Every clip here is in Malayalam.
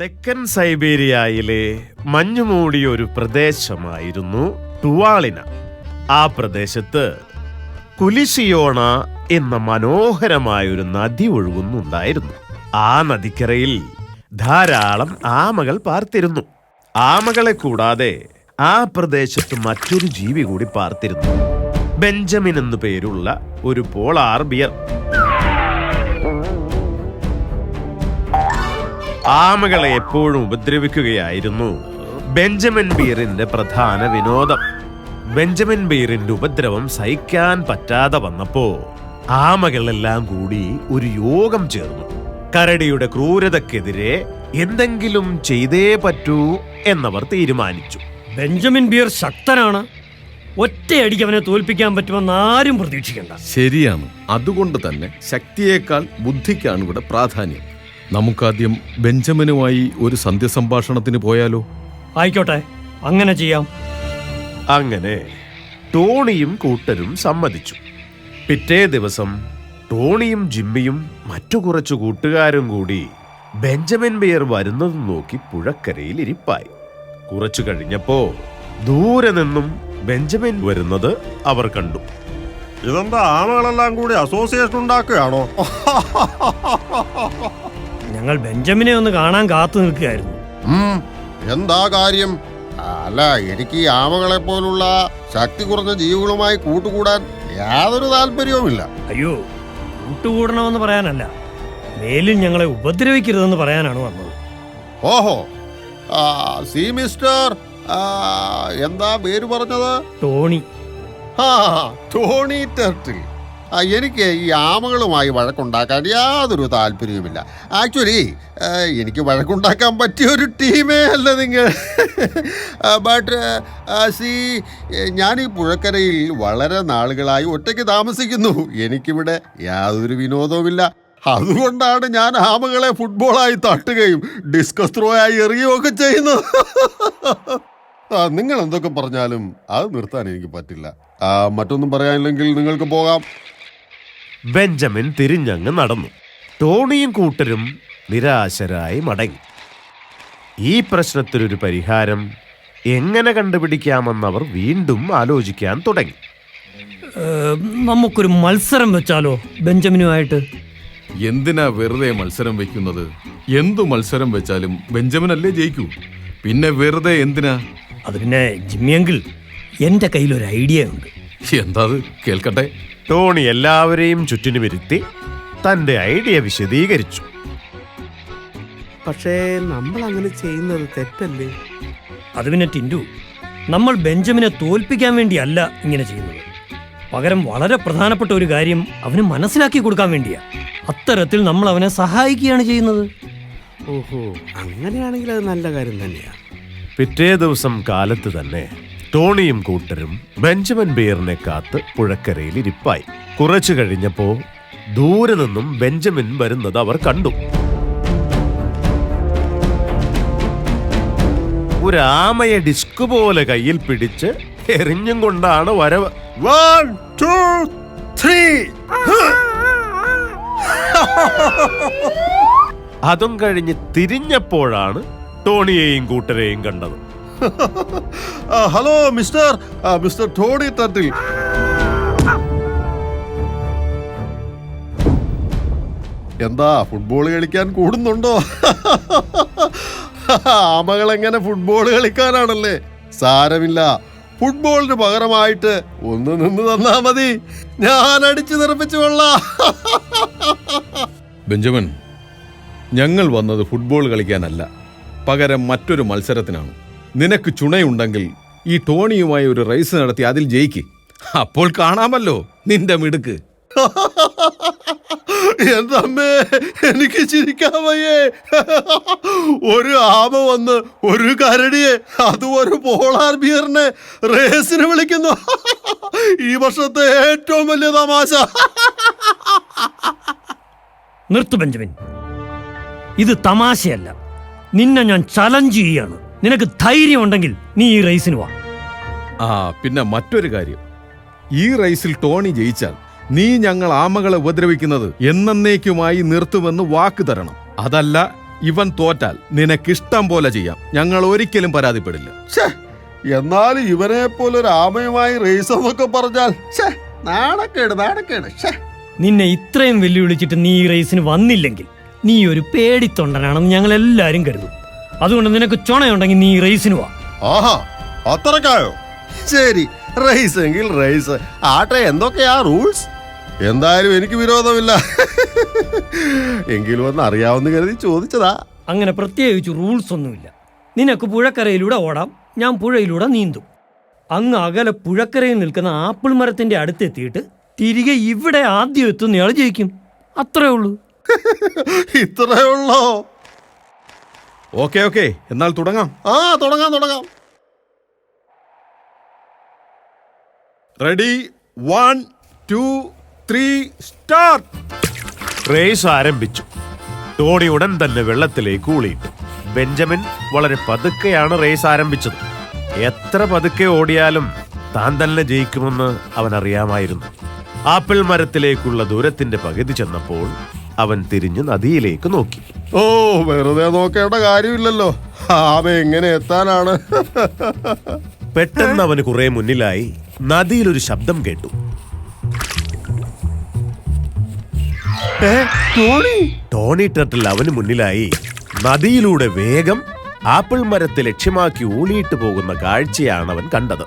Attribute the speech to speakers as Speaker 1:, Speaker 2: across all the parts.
Speaker 1: തെക്കൻ സൈബീരിയയിലെ മഞ്ഞുമൂടിയ ഒരു പ്രദേശമായിരുന്നു ടുവാളിന. ആ പ്രദേശത്ത് കുലിസിയോണ എന്ന മനോഹരമായൊരു നദി ഒഴുകുന്നുണ്ടായിരുന്നു. ആ നദിക്കരയിൽ ധാരാളം ആമകൾ പാർത്തിരുന്നു. ആമകളെ കൂടാതെ ആ പ്രദേശത്ത് മറ്റൊരു ജീവി കൂടി പാർത്തിരുന്നു. ബെഞ്ചമിൻ എന്നു പേരുള്ള ഒരു പോളാർ ബിയർ. ആമകളെ എപ്പോഴും ഉപദ്രവിക്കുകയായിരുന്നു ബെഞ്ചമിൻ ബിയറിന്റെ പ്രധാന വിനോദം. ബെഞ്ചമിൻ ബിയറിന്റെ ഉപദ്രവം സഹിക്കാൻ പറ്റാതെ വന്നപ്പോ ആമകളെല്ലാം കൂടി ഒരു യോഗം ചേർന്നു. കരടിയുടെ ക്രൂരതക്കെതിരെ എന്തെങ്കിലും ചെയ്തേ പറ്റൂ എന്നവർ തീരുമാനിച്ചു.
Speaker 2: ബെഞ്ചമിൻ ബിയർ ശക്തനാണ്. ഒറ്റയടിക്ക് അവനെ തോൽപ്പിക്കാൻ പറ്റുമെന്ന് ആരും പ്രതീക്ഷിക്കണ്ട.
Speaker 3: ശരിയാണ്. അതുകൊണ്ട് തന്നെ ശക്തിയേക്കാൾ ബുദ്ധിക്കാണ് ഇവിടെ പ്രാധാന്യം. നമുക്കാദ്യം ബെഞ്ചമിനുമായി ഒരു സന്ധ്യസംഭാഷണത്തിന് പോയാലോ?
Speaker 2: ആയിക്കോട്ടെ, അങ്ങനെ ചെയ്യാം.
Speaker 1: അങ്ങനെ ടോണിയും കൂട്ടരും സമ്മതിച്ചു. പിറ്റേ ദിവസം ടോണിയും ജിമ്മിയും മറ്റു കുറച്ചു കൂട്ടുകാരും കൂടി ബെഞ്ചമിൻ ബിയർ വരുന്നത് നോക്കി പുഴക്കരയിൽ ഇരിപ്പായി. കുറച്ചു കഴിഞ്ഞപ്പോ ദൂരെ നിന്നും ബെഞ്ചമിൻ വരുന്നത് അവർ കണ്ടു.
Speaker 4: ഇതെന്താ, ആമകളെല്ലാം കൂടി അസോസിയേഷൻ ഉണ്ടാക്കുകയാണോ?
Speaker 2: ഞങ്ങൾ ബെഞ്ചമിനെ ഒന്ന് കാണാൻ കാത്തു നിൽക്കുകയായിരുന്നു.
Speaker 4: എന്താ കാര്യം? അല്ല, എനിക്ക് ഈ ആമകളെ പോലുള്ള ശക്തി കുറഞ്ഞ ജീവികളുമായി കൂട്ടുകൂടാൻ യാതൊരു താല്പര്യവുമില്ല.
Speaker 2: അയ്യോ, കൂട്ടുകൂടണമെന്ന് പറയാനല്ല, മേലിൽ ഞങ്ങളെ ഉപദ്രവിക്കരുതെന്ന് പറയാനാണ് വന്നത്.
Speaker 4: ഓഹോ, സി മിസ്റ്റർ, എന്താ പേര് പറഞ്ഞത്?
Speaker 2: ടോണി.
Speaker 4: Tony turtle. എനിക്ക് ഈ ആമകളുമായി വഴക്കുണ്ടാക്കാൻ യാതൊരു താല്പര്യവുമില്ല. ആക്ച്വലി എനിക്ക് വഴക്കുണ്ടാക്കാൻ പറ്റിയ ഒരു ടീമേ അല്ല നിങ്ങൾ. ബട്ട് സി, ഞാൻ ഈ പുഴക്കരയിൽ വളരെ നാളുകളായി ഒറ്റയ്ക്ക് താമസിക്കുന്നു. എനിക്കിവിടെ യാതൊരു വിനോദവുമില്ല. അതുകൊണ്ടാണ് ഞാൻ ആമകളെ ഫുട്ബോളായി തട്ടുകയും ഡിസ്കസ് ത്രോ ആയി എറിയുകയും ഒക്കെ ചെയ്യുന്നത്. നിങ്ങൾ എന്തൊക്കെ പറഞ്ഞാലും അത് നിർത്താൻ എനിക്ക് പറ്റില്ല. മറ്റൊന്നും പറയാനില്ലെങ്കിൽ നിങ്ങൾക്ക് പോകാം.
Speaker 1: ബെഞ്ചമിൻ തിരിഞ്ഞങ്ങ് നടന്നു. ടോണിയും കൂട്ടരും നിരാശരായി മടങ്ങി. ഈ പ്രശ്നത്തിനൊരു പരിഹാരം എങ്ങനെ കണ്ടുപിടിക്കാമെന്നവർ വീണ്ടും ആലോചിക്കാൻ തുടങ്ങി.
Speaker 2: നമുക്കൊരു മത്സരം വെച്ചാലോ ബെഞ്ചമിനുമായിട്ട്?
Speaker 3: എന്തിനാ വെറുതെ മത്സരം വെക്കുന്നത്? എന്തു മത്സരം വെച്ചാലും ബെഞ്ചമിനല്ലേ ജയിക്കൂ. പിന്നെ വെറുതെ എന്തിനാ?
Speaker 2: അത് പിന്നെ ജിമ്മിയെങ്കിൽ എൻ്റെ കയ്യിലൊരു ഐഡിയ ഉണ്ട്.
Speaker 3: എന്താ അത്? കേൾക്കട്ടെ.
Speaker 1: ടോണി എല്ലാവരെയും ചുറ്റിനും ഇരുത്തി തന്റെ ഐഡിയ വിശദീകരിച്ചു.
Speaker 5: പക്ഷേ നമ്മൾ അങ്ങനെ ചെയ്യുന്നത് തെറ്റല്ലേ?
Speaker 2: അത് പിന്നെ ടിൻഡു, നമ്മൾ ബെഞ്ചമിനെ തോൽപ്പിക്കാൻ വേണ്ടിയല്ല ഇങ്ങനെ ചെയ്യുന്നത്. പകരം വളരെ പ്രധാനപ്പെട്ട ഒരു കാര്യം അവന് മനസ്സിലാക്കി കൊടുക്കാൻ വേണ്ടിയാ. അത്തരത്തിൽ നമ്മൾ അവനെ സഹായിക്കുകയാണ് ചെയ്യുന്നത്.
Speaker 5: ഓഹോ, അങ്ങനെയാണെങ്കിൽ അത് നല്ല കാര്യം തന്നെയാ.
Speaker 1: പിറ്റേ ദിവസം കാലത്ത് തന്നെ ടോണിയും കൂട്ടരും ബെഞ്ചമിൻ ബിയറിനെ കാത്ത് പുഴക്കരയിൽ ഇരിപ്പായി. കുറച്ചു കഴിഞ്ഞപ്പോ ദൂരെ നിന്നും ബെഞ്ചമിൻ വരുന്നത് അവർ കണ്ടു. ഒരു ആമയെ ഡിസ്ക് പോലെ കയ്യിൽ പിടിച്ച് എറിഞ്ഞും കൊണ്ടാണ് വരവ്.
Speaker 4: 1 2 3.
Speaker 1: അതും കഴിഞ്ഞ് തിരിഞ്ഞപ്പോഴാണ് ടോണിയെയും കൂട്ടരെയും കണ്ടത്.
Speaker 4: Hello mister Tony turtle. എന്താ, ഫുട്ബോൾ കളിക്കാൻ കൂടുന്നുണ്ടോ? ആമകൾ എങ്ങനെ ഫുട്ബോൾ കളിക്കാനാണല്ലേ? സാരമില്ല, ഫുട്ബോളിന് പകരമായിട്ട് ഒന്ന് നിന്ന് തന്നാ മതി. ഞാൻ അടിച്ചു തെറിപ്പിച്ചു കൊള്ളാം.
Speaker 3: ബെഞ്ചമിൻ, ഞങ്ങൾ വന്നത് ഫുട്ബോൾ കളിക്കാനല്ല, പകരം മറ്റൊരു മത്സരത്തിനാണ്. നിനക്ക് ചുണയുണ്ടെങ്കിൽ ഈ ടോണിയുമായി ഒരു റേസ് നടത്തി അതിൽ ജയിക്ക്. അപ്പോൾ കാണാമല്ലോ നിന്റെ മിടുക്ക്.
Speaker 4: എന്തമ്മേ, എനിക്ക് ചിരിക്കാൻ വയ്യേ. ഒരു ആമ വന്ന് ഒരു കരടിയെ, അതും ഒരു പോളാർ ബിയറിനെ റേസിന് വിളിക്കുന്നു. ഈ വർഷത്തെ ഏറ്റവും വലിയ തമാശ.
Speaker 2: നിർത്തു ബെഞ്ചമിൻ, ഇത് തമാശയല്ല. നിന്നെ ഞാൻ ചലഞ്ച് ചെയ്യാണ്. നിനക്ക് ധൈര്യം ഉണ്ടെങ്കിൽ നീ ഈ റേസിന് വാ.
Speaker 3: പിന്നെ മറ്റൊരു കാര്യം, ഈ റേസിൽ ടോണി ജയിച്ചാൽ നീ ഞങ്ങൾ ആമകളെ ഉപദ്രവിക്കുന്നത് എന്നേക്കുമായി നിർത്തുമെന്ന് വാക്ക് തരണം. അതല്ല ഇവൻ തോറ്റാൽ നിനക്കിഷ്ടം പോലെ ചെയ്യാം. ഞങ്ങൾ ഒരിക്കലും പരാതിപ്പെടില്ല.
Speaker 4: ഛേ, എന്നാലും ഇവനെ പോലെ ഒരു ആമയുമായി റേസ് എന്നൊക്കെ പറഞ്ഞാൽ ഛേ, നാണക്കേട് നാണക്കേട്. ഛേ.
Speaker 2: നിന്നെ ഇത്രയും വെല്ലുവിളിച്ചിട്ട് നീ ഈ റേസിന് വന്നില്ലെങ്കിൽ നീ ഒരു പേടിത്തൊണ്ടനാണെന്ന് ഞങ്ങൾ എല്ലാവരും കരുതും. അതുകൊണ്ട് നിനക്ക് ചുണയുണ്ടെങ്കിൽ നീ ഈ റേസിന് വാ.
Speaker 4: ആഹാ, അത്രക്കായോ? ശരി, റേസ് എങ്കിൽ റേസ് ആട്ടെ. എന്തൊക്കെയാ റൂൾസ്? എന്തായാലും എനിക്ക് വിരോധമില്ല. എങ്കിലും ഒന്ന് അറിയാവുന്ന കരുതി ചോദിച്ചതാ.
Speaker 2: അങ്ങനെ പ്രത്യേകിച്ച് റൂൾസ് ഒന്നുമില്ല. നിനക്ക് പുഴക്കരയിലൂടെ ഓടാം, ഞാൻ പുഴയിലൂടെ നീന്തും. അങ്ങ് അകലെ പുഴക്കരയിൽ നിൽക്കുന്ന ആപ്പിൾ മരത്തിന്റെ അടുത്തെത്തിയിട്ട് തിരികെ ഇവിടെ ആദ്യം എത്തുന്നയാൾ ജയിക്കും. അത്രേ ഉള്ളൂ.
Speaker 4: ഇത്രേ ഉള്ളോ?
Speaker 3: ഓക്കെ, എന്നാൽ തുടങ്ങാം.
Speaker 4: തുടങ്ങാം.
Speaker 3: Ready, 1 2 3 start.
Speaker 1: റേസ് ആരംഭിച്ചു. ടോണി ഉടൻ തന്നെ വെള്ളത്തിലേക്ക് ഊളിയിട്ടു. ബെഞ്ചമിൻ വളരെ പതുക്കെയാണ് റേസ് ആരംഭിച്ചത്. എത്ര പതുക്കെ ഓടിയാലും താൻ തന്നെ ജയിക്കുമെന്ന് അവൻ അറിയാമായിരുന്നു. ആപ്പിൾ മരത്തിലേക്കുള്ള ദൂരത്തിന്റെ പകുതി ചെന്നപ്പോൾ അവൻ തിരിഞ്ഞ് നദിയിലേക്ക് നോക്കി.
Speaker 4: ഓ, വെറുതെ നോക്കേണ്ട കാര്യമില്ലല്ലോ. ആമ എങ്ങനെ എത്താനാണ്?
Speaker 1: പെട്ടെന്ന് അവന് കുറെ മുന്നിലായി നദിയിലൊരു ശബ്ദം കേട്ടു. ടോണി ടർട്ടിൽ അവന് മുന്നിലായി നദിയിലൂടെ വേഗം ആപ്പിൾ മരത്തെ ലക്ഷ്യമാക്കി ഊളിയിട്ട് പോകുന്ന കാഴ്ചയാണ് അവൻ കണ്ടത്.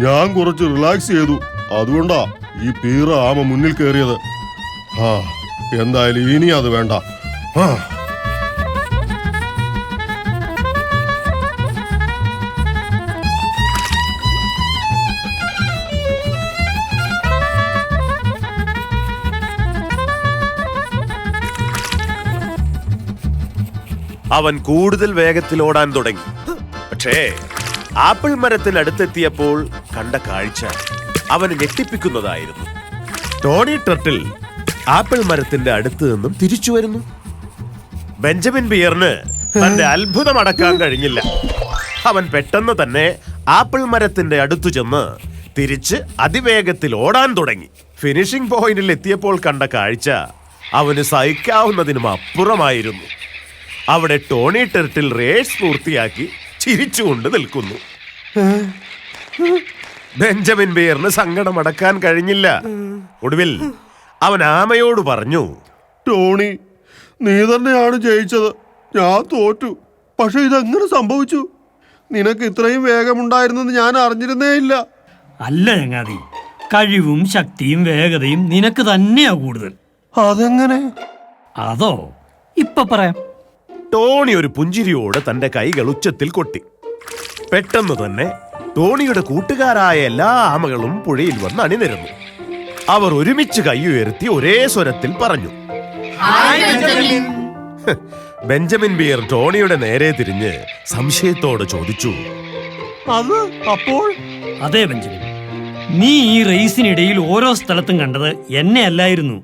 Speaker 4: ഞാൻ കുറച്ച് റിലാക്സ് ചെയ്തു, അതുകൊണ്ടാ ഈ പീറ ആമ മുന്നിൽ കയറിയത്. എന്തായാലും ഇനി അത് വേണ്ട.
Speaker 1: അവൻ കൂടുതൽ വേഗത്തിൽ ഓടാൻ തുടങ്ങി. പക്ഷേ ആപ്പിൾ മരത്തിനടുത്തെത്തിയപ്പോൾ കണ്ട കാഴ്ച അവന് ഞെട്ടിപ്പിക്കുന്നതായിരുന്നു. ടോണി ടർട്ടിൽ ആപ്പിൾ മരത്തിന്റെ അടുത്ത് നിന്നും തിരിച്ചു വരുന്നു. ബെഞ്ചമിൻ ബിയറിന് തന്റെ അത്ഭുതം അടക്കാൻ കഴിഞ്ഞില്ല. അവൻ പെട്ടെന്ന് തന്നെ ആപ്പിൾ മരത്തിന്റെ അടുത്തു ചെന്ന് തിരിച്ച് അതിവേഗത്തിൽ ഓടാൻ തുടങ്ങി. ഫിനിഷിംഗ് പോയിന്റിൽ എത്തിയപ്പോൾ കണ്ട കാഴ്ച അവന് സഹിക്കാവുന്നതിനും അപ്പുറമായിരുന്നു. അവിടെ ടോണി ടർട്ടിൽ റേസ് പൂർത്തിയാക്കി ചിരിച്ചുകൊണ്ട് നിൽക്കുന്നു. ബെഞ്ചമിൻ ബിയറിന് സങ്കടം അടക്കാൻ കഴിഞ്ഞില്ല. ഒടുവിൽ അവൻ ആമയോട് പറഞ്ഞു,
Speaker 4: ടോണി, നീ തന്നെയാണ് ജയിച്ചത്. ഞാൻ തോറ്റു. പക്ഷെ ഇതെങ്ങനെ സംഭവിച്ചു? നിനക്ക് ഇത്രയും വേഗമുണ്ടായിരുന്നെന്ന് ഞാൻ അറിഞ്ഞിരുന്നേ ഇല്ല.
Speaker 2: അല്ല ചങ്ങാതി, കഴിവും ശക്തിയും വേഗതയും നിനക്ക് തന്നെയാ കൂടുതൽ.
Speaker 4: അതെങ്ങനെ?
Speaker 2: അതോ ഇപ്പൊ പറയാം.
Speaker 1: ടോണി ഒരു പുഞ്ചിരിയോടെ തന്റെ കൈകൾ ഉച്ചത്തിൽ കൊട്ടി. പെട്ടെന്ന് തന്നെ ടോണിയുടെ കൂട്ടുകാരായ എല്ലാ ആമകളും പുഴയിൽ വന്ന് അണിനിരന്നു. അവർ ഒരുമിച്ച് കൈ ഉയർത്തി ഒരേ സ്വരത്തിൽ പറഞ്ഞു. ബെഞ്ചമിൻ ബിയർ ടോണിയുടെ നേരെ തിരിഞ്ഞ് സംശയത്തോടെ ചോദിച്ചു,
Speaker 4: അത് അപ്പോൾ?
Speaker 2: അതെ ബെഞ്ചമിൻ, നീ ഈ റേസിനിടയിൽ ഓരോ സ്ഥലത്തും കണ്ടത് എന്നെ അല്ലായിരുന്നു,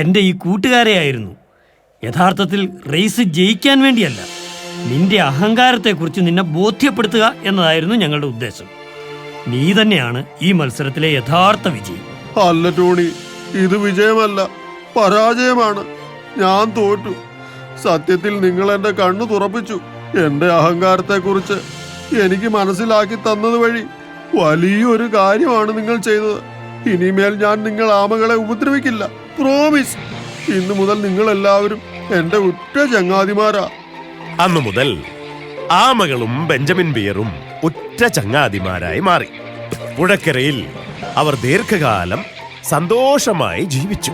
Speaker 2: എന്റെ ഈ കൂട്ടുകാരെ ആയിരുന്നു. യഥാർത്ഥത്തിൽ റേസ് ജയിക്കാൻ വേണ്ടിയല്ല, നിന്റെ അഹങ്കാരത്തെക്കുറിച്ച് നിന്നെ ബോധ്യപ്പെടുത്തുക എന്നതായിരുന്നു ഞങ്ങളുടെ ഉദ്ദേശം. നീ തന്നെയാണ് ഈ മത്സരത്തിലെ യഥാർത്ഥ വിജയം.
Speaker 4: അല്ല ടോണി, ഇത് വിജയമല്ല, പരാജയമാണ്. ഞാൻ തോറ്റു. സത്യത്തിൽ നിങ്ങൾ എന്റെ കണ്ണു തുറപ്പിച്ചു. എന്റെ അഹങ്കാരത്തെക്കുറിച്ച് എനിക്ക് മനസ്സിലാക്കി തന്നത് വഴി വലിയൊരു കാര്യമാണ് നിങ്ങൾ ചെയ്തത്. ഇനിമേൽ ഞാൻ നിങ്ങൾ ആമകളെ ഉപദ്രവിക്കില്ല. പ്രോമിസ്. ഇന്നു മുതൽ നിങ്ങൾ എല്ലാവരും എന്റെ ഉറ്റ ചങ്ങാതിമാരാ.
Speaker 1: അന്നു മുതൽ ആമകളും ബെഞ്ചമിൻ ബിയറും ഉറ്റ ചങ്ങാതിമാരായി മാറി. പുഴക്കരയിൽ അവർ ദീർഘകാലം സന്തോഷമായി ജീവിച്ചു.